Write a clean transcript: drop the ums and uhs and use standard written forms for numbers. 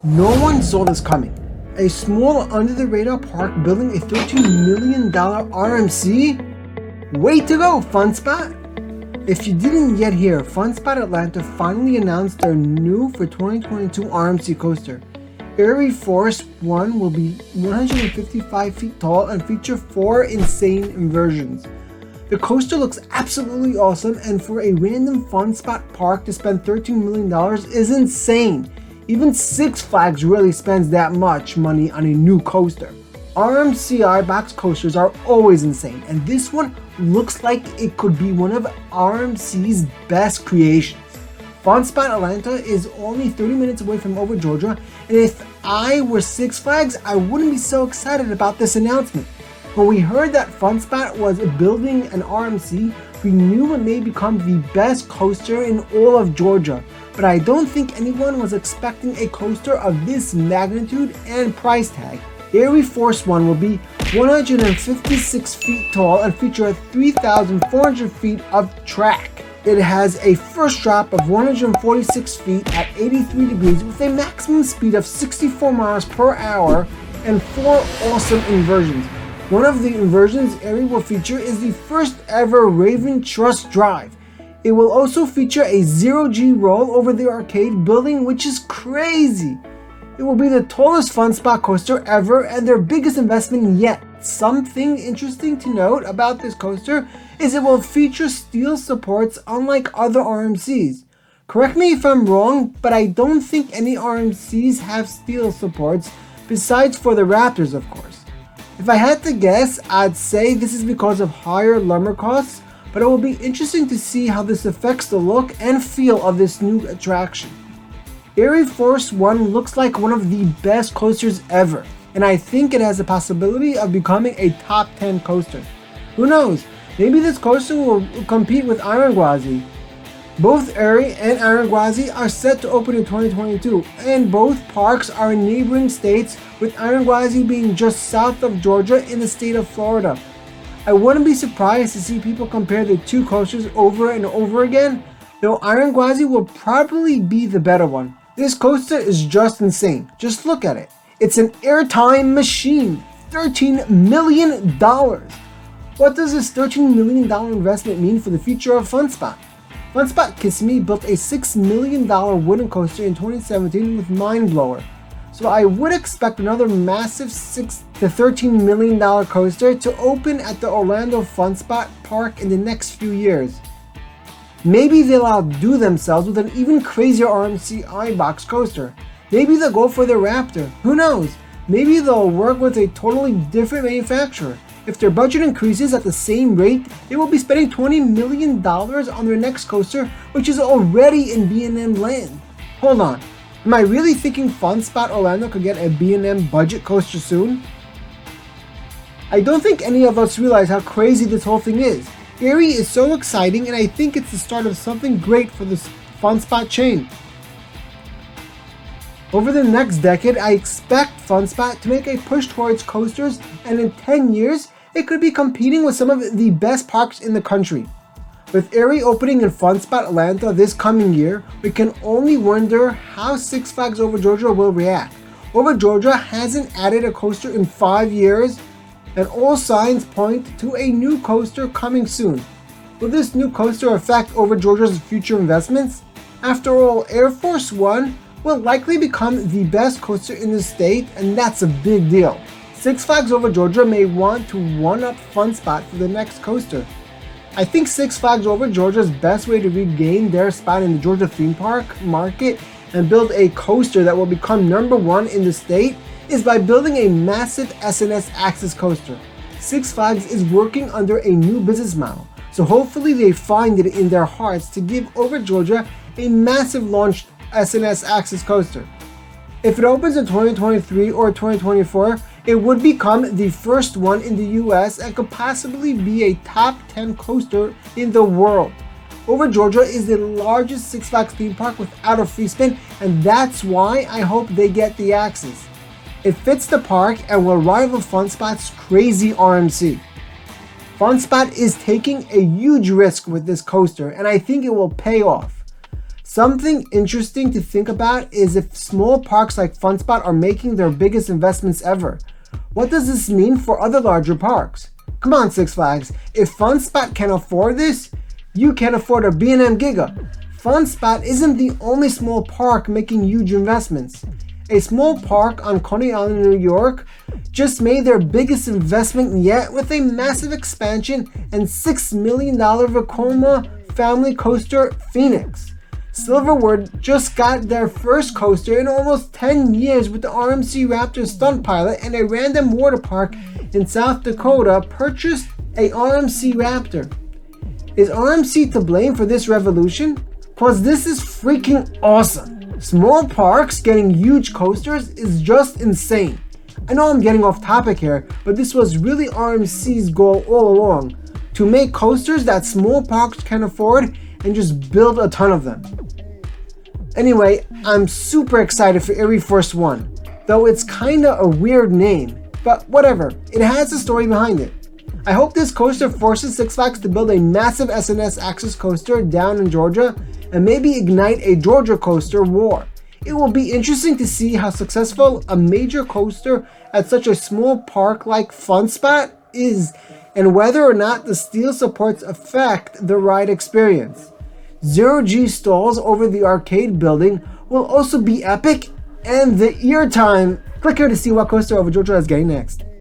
No one saw this coming. A small under-the-radar park building a $13 million RMC? Way to go, FunSpot! If you didn't yet hear, FunSpot Atlanta finally announced their new for 2022 RMC coaster. Airie Force 1 will be 155 feet tall and feature 4 insane inversions. The coaster looks absolutely awesome, and for a random FunSpot park to spend $13 million is insane. Even Six Flags really spends that much money on a new coaster. RMC box coasters are always insane, and this one looks like it could be one of RMC's best creations. FunSpot Atlanta is only 30 minutes away from Over Georgia, and if I were Six Flags, I wouldn't be so excited about this announcement. When we heard that FunSpot was building an RMC, we knew it may become the best coaster in all of Georgia, but I don't think anyone was expecting a coaster of this magnitude and price tag. Airie Force 1 will be 156 feet tall and feature 3,400 feet of track. It has a first drop of 146 feet at 83 degrees with a maximum speed of 64 miles per hour and 4 awesome inversions. One of the inversions Airie will feature is the first ever Raven Trust Drive. It will also feature a 0G roll over the arcade building, which is crazy. It will be the tallest FunSpot coaster ever and their biggest investment yet. Something interesting to note about this coaster is it will feature steel supports unlike other RMCs. Correct me if I'm wrong, but I don't think any RMCs have steel supports besides for the Raptors, of course. If I had to guess, I'd say this is because of higher lumber costs, but it will be interesting to see how this affects the look and feel of this new attraction. Airie Force 1 looks like one of the best coasters ever, and I think it has the possibility of becoming a top 10 coaster. Who knows, maybe this coaster will compete with Iron Gwazi. Both Airie and Iron Gwazi are set to open in 2022, and both parks are in neighboring states, with Iron Gwazi being just south of Georgia in the state of Florida. I wouldn't be surprised to see people compare the two coasters over and over again, though Iron Gwazi will probably be the better one. This coaster is just insane. Just look at it. It's an Airtime machine. $13 million. What does this $13 million investment mean for the future of FunSpot? FunSpot Kissimmee built a $6 million wooden coaster in 2017 with Mindblower. So I would expect another massive $6 to $13 million coaster to open at the Orlando FunSpot Park in the next few years. Maybe they'll outdo themselves with an even crazier RMC iBox coaster. Maybe they'll go for the Raptor. Who knows? Maybe they'll work with a totally different manufacturer. If their budget increases at the same rate, they will be spending $20 million on their next coaster, which is already in B&M land. Hold on. Am I really thinking FunSpot Orlando could get a B&M budget coaster soon? I don't think any of us realize how crazy this whole thing is. Airie is so exciting, and I think it's the start of something great for this FunSpot chain. Over the next decade, I expect FunSpot to make a push towards coasters, and in 10 years, it could be competing with some of the best parks in the country. With Airie opening in FunSpot Atlanta this coming year, we can only wonder how Six Flags Over Georgia will react. Over Georgia hasn't added a coaster in 5 years, and all signs point to a new coaster coming soon. Will this new coaster affect Over Georgia's future investments? After all, Air Force 1 will likely become the best coaster in the state, and that's a big deal. Six Flags Over Georgia may want to one-up FunSpot for the next coaster. I think Six Flags Over Georgia's best way to regain their spot in the Georgia theme park market and build a coaster that will become #1 in the state is by building a massive SNS Access coaster. Six Flags is working under a new business model, so hopefully they find it in their hearts to give Over Georgia a massive launched SNS Access coaster. If it opens in 2023 or 2024, it would become the first one in the US and could possibly be a top 10 coaster in the world. Over Georgia is the largest Six Flags theme park without a free spin, and that's why I hope they get the access. It fits the park and will rival FunSpot's crazy RMC. FunSpot is taking a huge risk with this coaster, and I think it will pay off. Something interesting to think about is if small parks like FunSpot are making their biggest investments ever. What does this mean for other larger parks? Come on, Six Flags, if FunSpot can afford this, you can afford a B&M Giga. FunSpot isn't the only small park making huge investments. A small park on Coney Island, New York, just made their biggest investment yet with a massive expansion and $6 million Vekoma family coaster, Phoenix. Silverwood just got their first coaster in almost 10 years with the RMC Raptor stunt pilot, and a random water park in South Dakota purchased a RMC Raptor. Is RMC to blame for this revolution? Cause this is freaking awesome. Small parks getting huge coasters is just insane. I know I'm getting off topic here, but this was really RMC's goal all along, to make coasters that small parks can afford and just build a ton of them. Anyway, I'm super excited for Airie First One, though it's kinda a weird name, but whatever, it has a story behind it. I hope this coaster forces Six Flags to build a massive SNS access coaster down in Georgia and maybe ignite a Georgia coaster war. It will be interesting to see how successful a major coaster at such a small park like FunSpot is, and whether or not the steel supports affect the ride experience. Zero-G stalls over the arcade building will also be epic, and the Airtime. Click here to see what coaster over Georgia is getting next.